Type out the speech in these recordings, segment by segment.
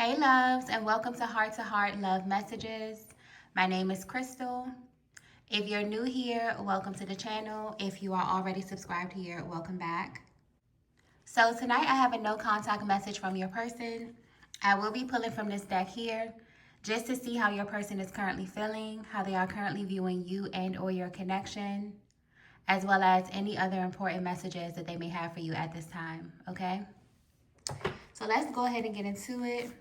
Hey loves, and welcome to Heart Love Messages. My name is Crystal. If you're new here, welcome to the channel. If you are already subscribed here, welcome back. So tonight I have a no contact message from your person. I will be pulling from this deck here just to see how your person is currently feeling, how they are currently viewing you and or your connection, as well as any other important messages that they may have for you at this time, okay? So let's go ahead and get into it.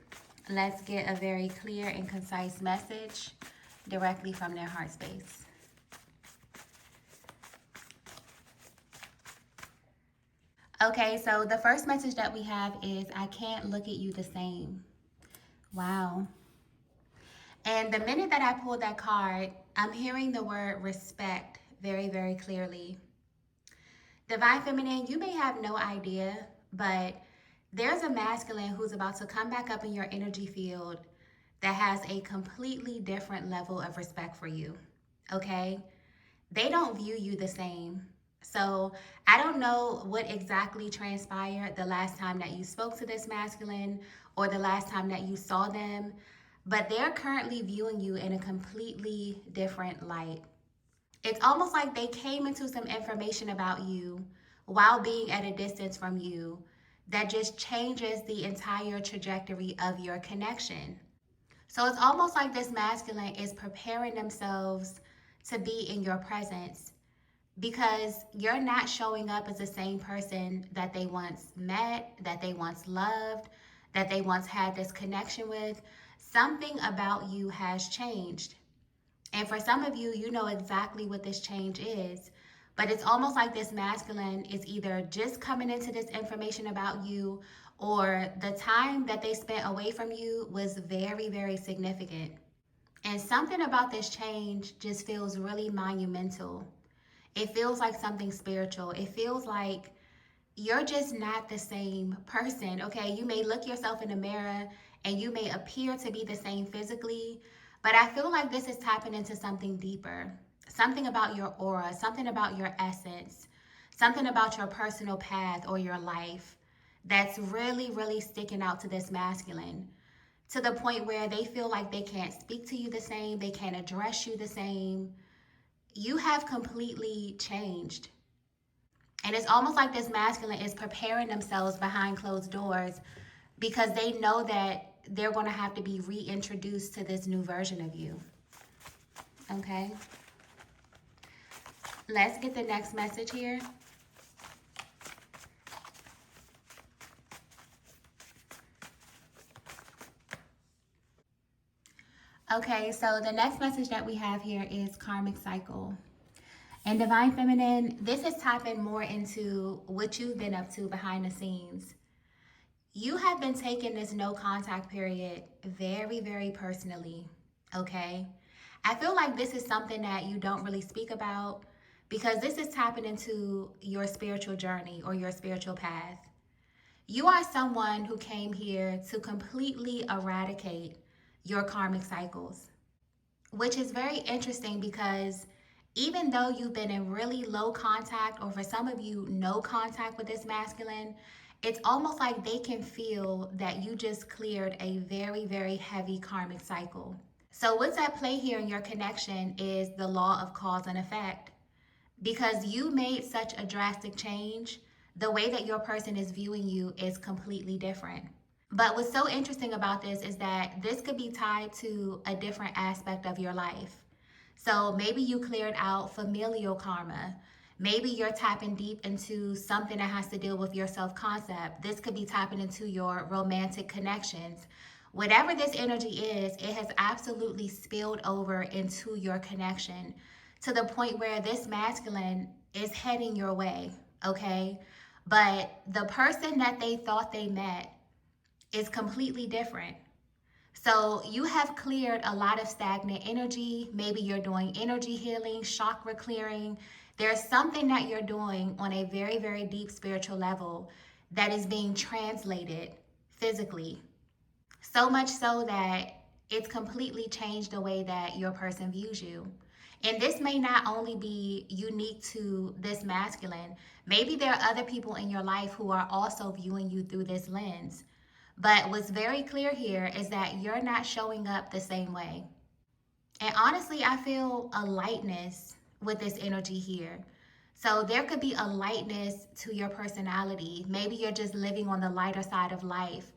Let's get a very clear and concise message directly from their heart space. Okay, so the first message that we have is, I can't look at you the same. Wow. And the minute that I pulled that card, I'm hearing the word respect very, very clearly. Divine Feminine, you may have no idea, but there's a masculine who's about to come back up in your energy field that has a completely different level of respect for you, okay? They don't view you the same. So I don't know what exactly transpired the last time that you spoke to this masculine or the last time that you saw them, but they're currently viewing you in a completely different light. It's almost like they came into some information about you while being at a distance from you that just changes the entire trajectory of your connection. So it's almost like this masculine is preparing themselves to be in your presence because you're not showing up as the same person that they once met, that they once loved, that they once had this connection with. Something about you has changed. And for some of you, you know exactly what this change is. But it's almost like this masculine is either just coming into this information about you, or the time that they spent away from you was very, very significant. And something about this change just feels really monumental. It feels like something spiritual. It feels like you're just not the same person, okay? You may look yourself in the mirror and you may appear to be the same physically, but I feel like this is tapping into something deeper. Something about your aura, something about your essence, something about your personal path or your life that's really, really sticking out to this masculine, to the point where they feel like they can't speak to you the same, they can't address you the same. You have completely changed. And it's almost like this masculine is preparing themselves behind closed doors because they know that they're going to have to be reintroduced to this new version of you. Okay? Let's get the next message here. Okay, so the next message that we have here is Karmic Cycle. And Divine Feminine, this is tapping more into what you've been up to behind the scenes. You have been taking this no contact period very, very personally, okay? I feel like this is something that you don't really speak about because this is tapping into your spiritual journey or your spiritual path. You are someone who came here to completely eradicate your karmic cycles, which is very interesting because even though you've been in really low contact, or for some of you, no contact with this masculine, it's almost like they can feel that you just cleared a very, very heavy karmic cycle. So what's at play here in your connection is the law of cause and effect. Because you made such a drastic change, the way that your person is viewing you is completely different. But what's so interesting about this is that this could be tied to a different aspect of your life. So maybe you cleared out familial karma. Maybe you're tapping deep into something that has to deal with your self-concept. This could be tapping into your romantic connections. Whatever this energy is, it has absolutely spilled over into your connection to the point where this masculine is heading your way, okay? But the person that they thought they met is completely different. So you have cleared a lot of stagnant energy. Maybe you're doing energy healing, chakra clearing. There's something that you're doing on a very, very deep spiritual level that is being translated physically. So much so that it's completely changed the way that your person views you. And this may not only be unique to this masculine. Maybe there are other people in your life who are also viewing you through this lens. But what's very clear here is that you're not showing up the same way. And honestly, I feel a lightness with this energy here. So there could be a lightness to your personality. Maybe you're just living on the lighter side of life.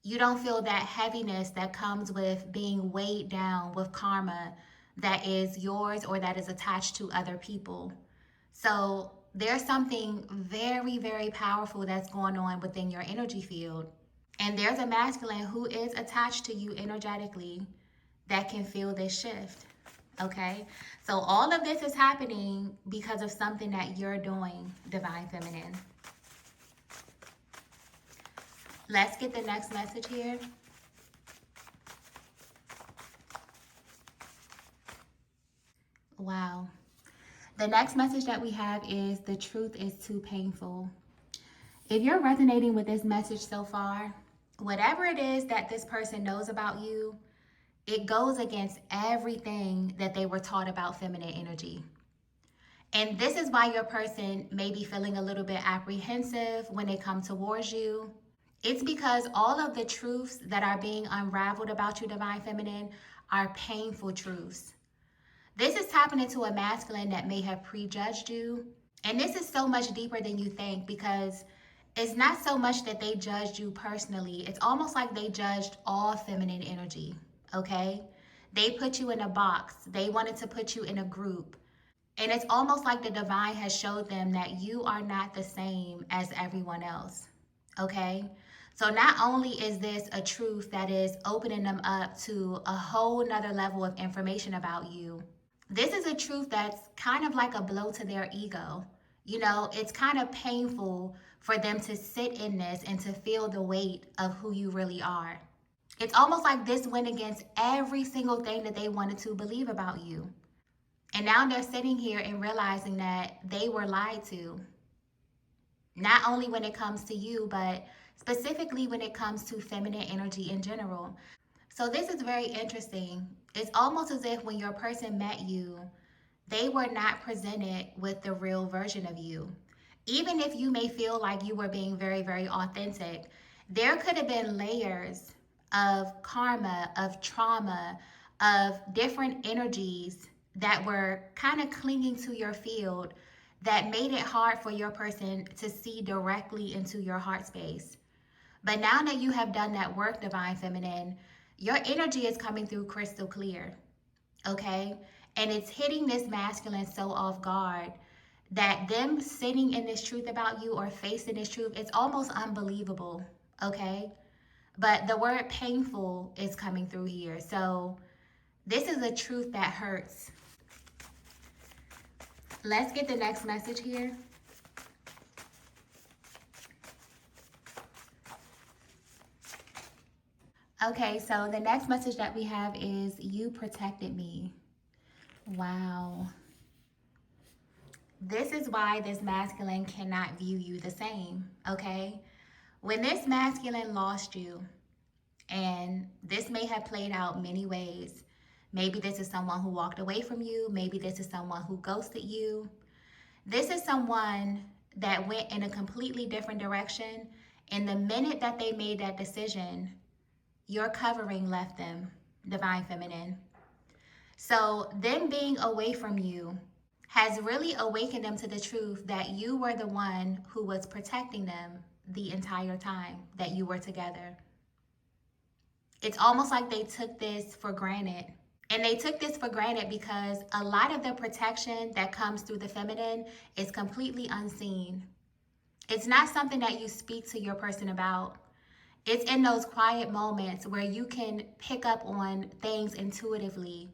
You don't feel that heaviness that comes with being weighed down with karma that is yours or that is attached to other people. So there's something very, very powerful that's going on within your energy field. And there's a masculine who is attached to you energetically that can feel this shift. Okay? So all of this is happening because of something that you're doing, Divine Feminine. Let's get the next message here. Wow. The next message that we have is the truth is too painful. If you're resonating with this message so far, whatever it is that this person knows about you, it goes against everything that they were taught about feminine energy. And this is why your person may be feeling a little bit apprehensive when they come towards you. It's because all of the truths that are being unraveled about you, Divine Feminine, are painful truths. This is tapping into a masculine that may have prejudged you. And this is so much deeper than you think, because it's not so much that they judged you personally. It's almost like they judged all feminine energy, okay? They put you in a box. They wanted to put you in a group. And it's almost like the divine has showed them that you are not the same as everyone else, okay? So not only is this a truth that is opening them up to a whole nother level of information about you, this is a truth that's kind of like a blow to their ego. You know, it's kind of painful for them to sit in this and to feel the weight of who you really are. It's almost like this went against every single thing that they wanted to believe about you. And now they're sitting here and realizing that they were lied to. Not only when it comes to you, but specifically when it comes to feminine energy in general. So this is very interesting. It's almost as if when your person met you, they were not presented with the real version of you. Even if you may feel like you were being very, very authentic, there could have been layers of karma, of trauma, of different energies that were kind of clinging to your field that made it hard for your person to see directly into your heart space. But now that you have done that work, Divine Feminine, your energy is coming through crystal clear, okay? And it's hitting this masculine so off guard that them sitting in this truth about you or facing this truth, it's almost unbelievable, okay? But the word painful is coming through here. So this is a truth that hurts. Let's get the next message here. Okay, so the next message that we have is you protected me. Wow. This is why this masculine cannot view you the same, okay? When this masculine lost you, and this may have played out many ways. Maybe this is someone who walked away from you. Maybe this is someone who ghosted you. This is someone that went in a completely different direction. And the minute that they made that decision, your covering left them, Divine Feminine. So them being away from you has really awakened them to the truth that you were the one who was protecting them the entire time that you were together. It's almost like they took this for granted. And they took this for granted because a lot of the protection that comes through the feminine is completely unseen. It's not something that you speak to your person about. It's in those quiet moments where you can pick up on things intuitively,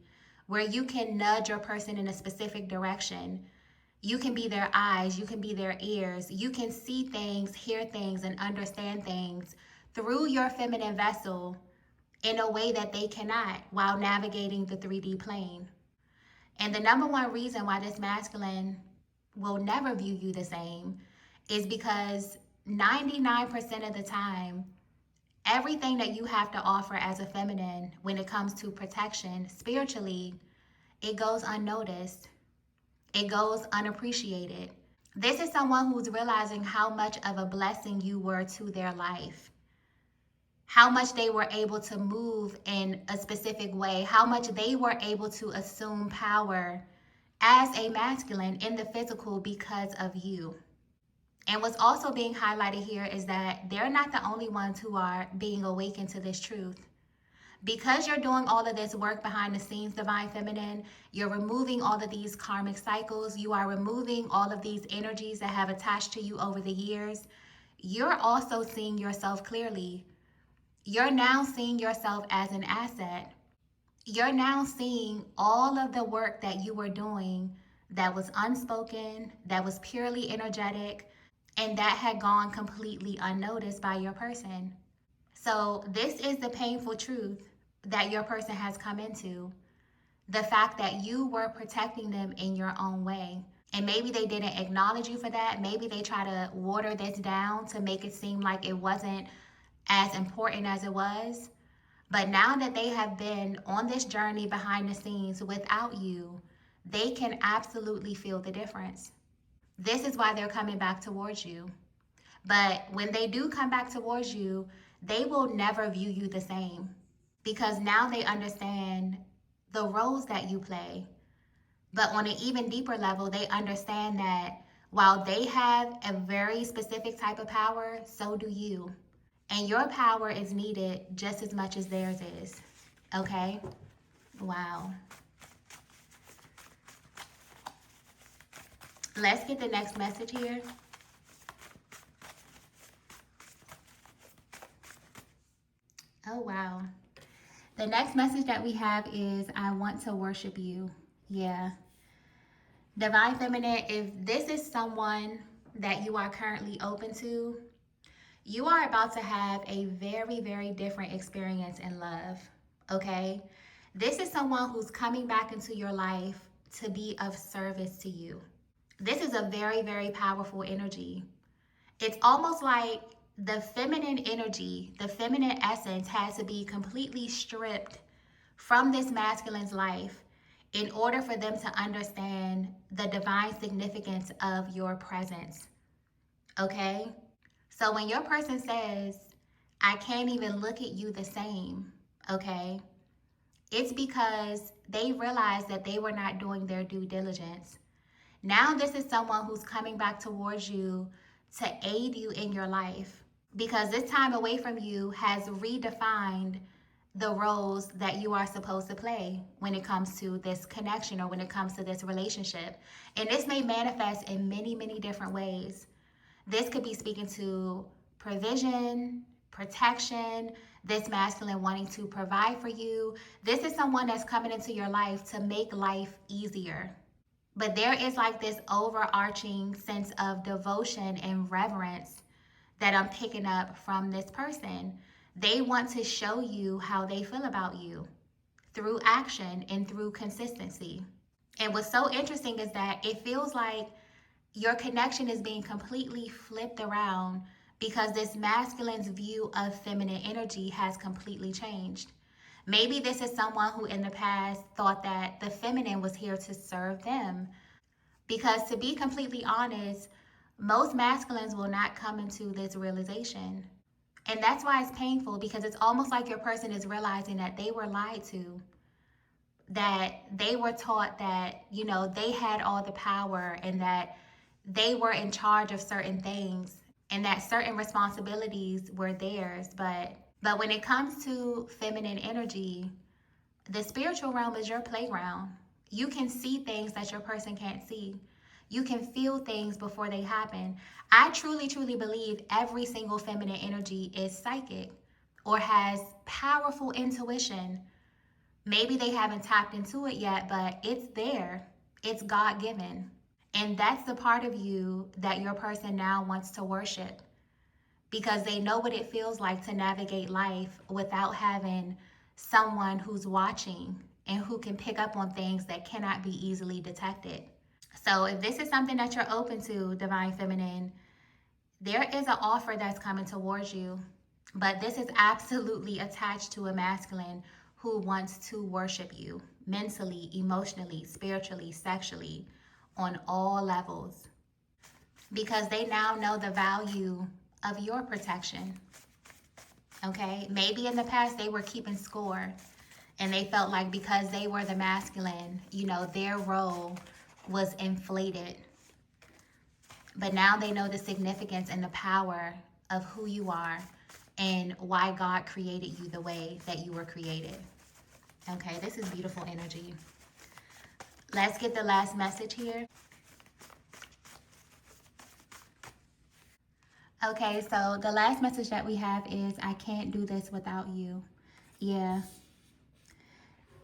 where you can nudge your person in a specific direction. You can be their eyes, you can be their ears. You can see things, hear things, and understand things through your feminine vessel in a way that they cannot while navigating the 3D plane. And the number one reason why this masculine will never view you the same is because 99% of the time, everything that you have to offer as a feminine when it comes to protection spiritually, it goes unnoticed. It goes unappreciated. This is someone who's realizing how much of a blessing you were to their life. how much they were able to move in a specific way, how much they were able to assume power as a masculine in the physical because of you. And what's also being highlighted here is that they're not the only ones who are being awakened to this truth. Because you're doing all of this work behind the scenes, Divine Feminine, you're removing all of these karmic cycles, you are removing all of these energies that have attached to you over the years. You're also seeing yourself clearly. You're now seeing yourself as an asset. You're now seeing all of the work that you were doing that was unspoken, that was purely energetic, and that had gone completely unnoticed by your person. So this is the painful truth that your person has come into. The fact that you were protecting them in your own way. And maybe they didn't acknowledge you for that. Maybe they try to water this down to make it seem like it wasn't as important as it was. But now that they have been on this journey behind the scenes without you, they can absolutely feel the difference. This is why they're coming back towards you. But when they do come back towards you, they will never view you the same, because now they understand the roles that you play. But on an even deeper level, they understand that while they have a very specific type of power, so do you. And your power is needed just as much as theirs is. Okay? Wow. Let's get the next message here. Oh, wow. The next message that we have is, I want to worship you. Yeah. Divine Feminine, if this is someone that you are currently open to, you are about to have a very, very different experience in love. Okay? This is someone who's coming back into your life to be of service to you. This is a very, very powerful energy. It's almost like the feminine energy, the feminine essence has to be completely stripped from this masculine's life in order for them to understand the divine significance of your presence. Okay? So when your person says, I can't even look at you the same, okay? It's because they realized that they were not doing their due diligence. Now this is someone who's coming back towards you to aid you in your life, because this time away from you has redefined the roles that you are supposed to play when it comes to this connection or when it comes to this relationship. And this may manifest in many, many different ways. This could be speaking to provision, protection, this masculine wanting to provide for you. This is someone that's coming into your life to make life easier. But there is like this overarching sense of devotion and reverence that I'm picking up from this person. They want to show you how they feel about you through action and through consistency. And what's so interesting is that it feels like your connection is being completely flipped around because this masculine's view of feminine energy has completely changed. Maybe this is someone who in the past thought that the feminine was here to serve them. Because to be completely honest, most masculines will not come into this realization. And that's why it's painful, because it's almost like your person is realizing that they were lied to, that they were taught that, they had all the power and that they were in charge of certain things and that certain responsibilities were theirs. But when it comes to feminine energy, the spiritual realm is your playground. You can see things that your person can't see. You can feel things before they happen. I truly, truly believe every single feminine energy is psychic or has powerful intuition. Maybe they haven't tapped into it yet, but it's there. It's God-given. And that's the part of you that your person now wants to worship, because they know what it feels like to navigate life without having someone who's watching and who can pick up on things that cannot be easily detected. So if this is something that you're open to, Divine Feminine, there is an offer that's coming towards you, but this is absolutely attached to a masculine who wants to worship you mentally, emotionally, spiritually, sexually, on all levels, because they now know the value of your protection. Okay? Maybe in the past they were keeping score and they felt like because they were the masculine, you know, their role was inflated. But now they know the significance and the power of who you are and why God created you the way that you were created. Okay, this is beautiful energy. Let's get the last message here. Okay, so the last message that we have is, I can't do this without you. Yeah.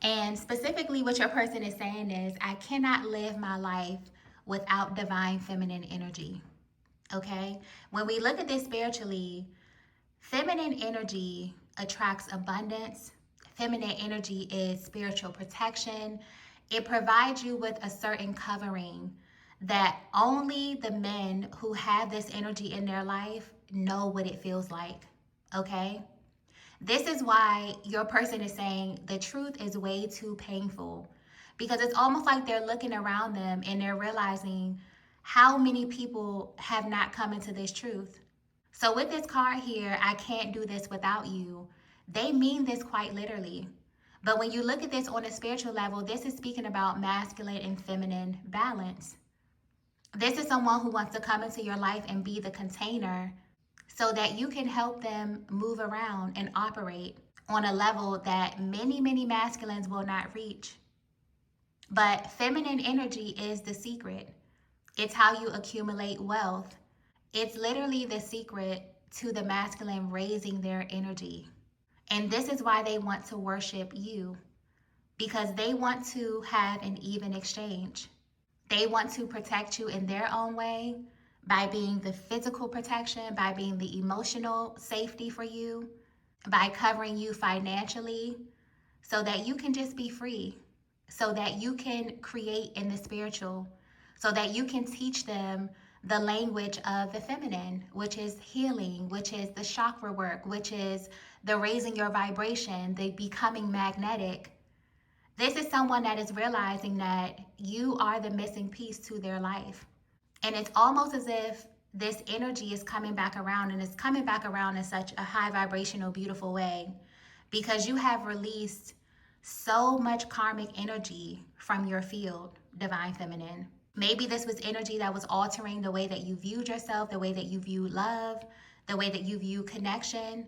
And specifically what your person is saying is, I cannot live my life without divine feminine energy. Okay? When we look at this spiritually, feminine energy attracts abundance. Feminine energy is spiritual protection. It provides you with a certain covering that only the men who have this energy in their life know what it feels like. Okay? This is why your person is saying the truth is way too painful, because it's almost like they're looking around them and they're realizing how many people have not come into this truth. So with this card here, I can't do this without you, they mean this quite literally. But when you look at this on a spiritual level, this is speaking about masculine and feminine balance. This is someone who wants to come into your life and be the container so that you can help them move around and operate on a level that many, many masculines will not reach. But feminine energy is the secret. It's how you accumulate wealth. It's literally the secret to the masculine raising their energy. And this is why they want to worship you, because they want to have an even exchange. They want to protect you in their own way by being the physical protection, by being the emotional safety for you, by covering you financially so that you can just be free, so that you can create in the spiritual, so that you can teach them the language of the feminine, which is healing, which is the chakra work, which is the raising your vibration, the becoming magnetic. This is someone that is realizing that you are the missing piece to their life. And it's almost as if this energy is coming back around, and it's coming back around in such a high vibrational, beautiful way, because you have released so much karmic energy from your field, divine feminine. Maybe this was energy that was altering the way that you viewed yourself, the way that you view love, the way that you view connection.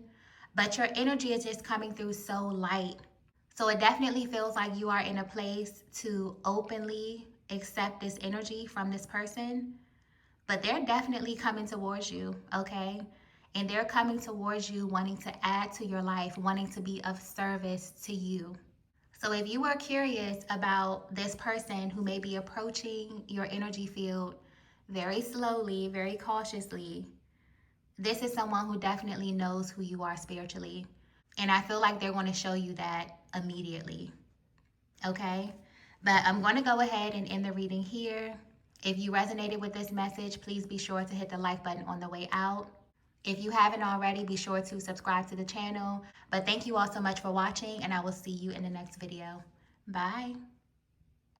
But your energy is just coming through so light. So it definitely feels like you are in a place to openly accept this energy from this person. But they're definitely coming towards you, okay? And they're coming towards you wanting to add to your life, wanting to be of service to you. So if you are curious about this person who may be approaching your energy field very slowly, very cautiously, this is someone who definitely knows who you are spiritually. And I feel like they're going to show you that immediately. Okay? But I'm going to go ahead and end the reading here. If you resonated with this message, please be sure to hit the like button on the way out. If you haven't already, be sure to subscribe to the channel. But thank you all so much for watching, and I will see you in the next video. Bye.